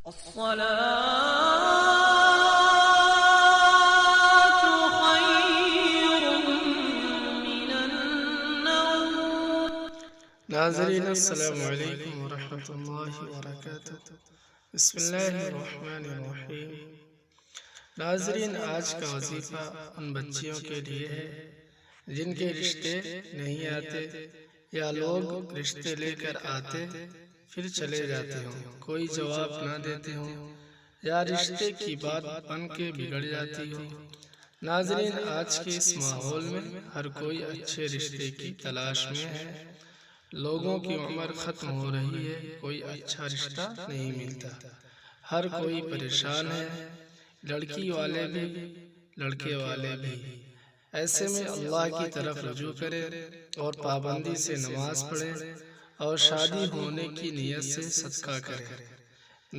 الصلاة خير من النوم. ناظرین السلام علیکم ورحمۃ اللہ وبرکاتہ۔ بسم اللہ الرحمن الرحیم۔ ناظرین، آج کا وظیفہ ان بچیوں کے لیے ہے جن کے رشتے نہیں آتے یا لوگ رشتے لے کر آتے پھر چلے جاتے ہوں، کوئی جواب نہ دیتے ہوں یا رشتے کی بات بن کے بگڑ جاتی ہو۔ ناظرین، آج کے اس ماحول میں ہر کوئی اچھے رشتے کی تلاش میں ہے۔ لوگوں کی عمر ختم ہو رہی ہے، کوئی اچھا رشتہ نہیں ملتا، ہر کوئی پریشان ہے، لڑکی والے بھی لڑکے والے بھی۔ ایسے میں اللہ کی طرف رجوع کریں اور پابندی سے نماز پڑھیں اور شادی ہونے کی نیت سے صدقہ کریں،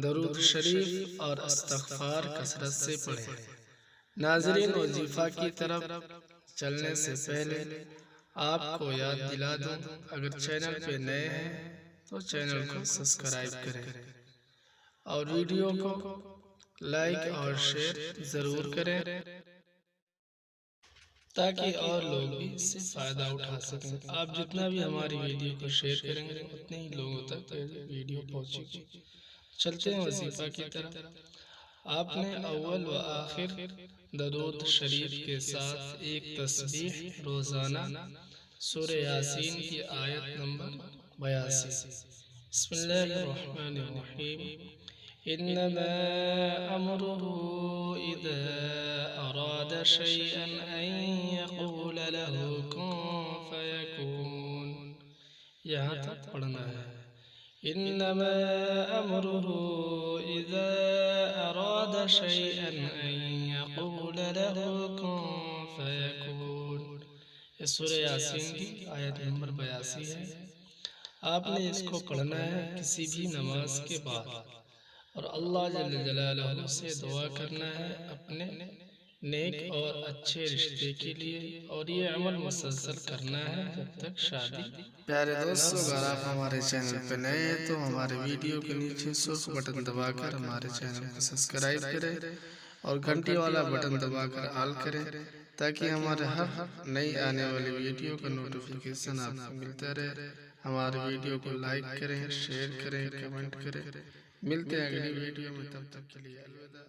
درود شریف اور استغفار کثرت سے پڑھیں۔ ناظرین، وظیفہ کی طرف چلنے سے پہلے آپ کو یاد دلا دوں، اگر چینل پہ نئے ہیں تو چینل کو سبسکرائب کریں اور ویڈیو کو لائک اور شیئر ضرور کریں تاکہ اور لوگ بھی اس سے فائدہ اٹھا سکیں۔ آپ جتنا بھی ہماری ویڈیو کو شیئر کریں گے اتنے ہی لوگوں تک ویڈیو پہنچے گی۔ چلتے ہیں وظیفہ کی طرف۔ آپ نے اول و آخر درود شریف کے ساتھ ایک تسبیح روزانہ سورہ یاسین کی آیت نمبر 82 بسم اللہ الرحمن الرحیم انما امره اذا اراد شيئا ان يقول له كن فيكون، یہاں تک پڑھنا ہے۔ انما امره اذا اراد شيئا ان يقول له كن فيكون، یہ سورہ یاسین کی آیت نمبر 82 ہے۔ آپ نے اس کو پڑھنا ہے کسی بھی نماز کے بعد اور اللہ جل جلالہ سے دعا کرنا ہے اپنے نیک اور اچھے رشتے کے لیے، اور یہ عمل مسلسل کرنا ہے جب تک شادی۔ پیارے دوستو، اگر آپ ہمارے چینل پہ نئے ہیں تو ہمارے ویڈیو کے نیچے سرخ بٹن دبا کر ہمارے چینل کو سبسکرائب کریں اور گھنٹی والا بٹن دبا کر آل کریں تاکہ ہمارے ہر نئی آنے والی ویڈیو کا نوٹیفیکیشن آپ کو ملتا رہے۔ ہمارے ویڈیو کو لائک کریں، شیئر کریں، کمنٹ کریں۔ ملتے ہیں اگلی ویڈیو میں، تب تک کے لیے الوداع۔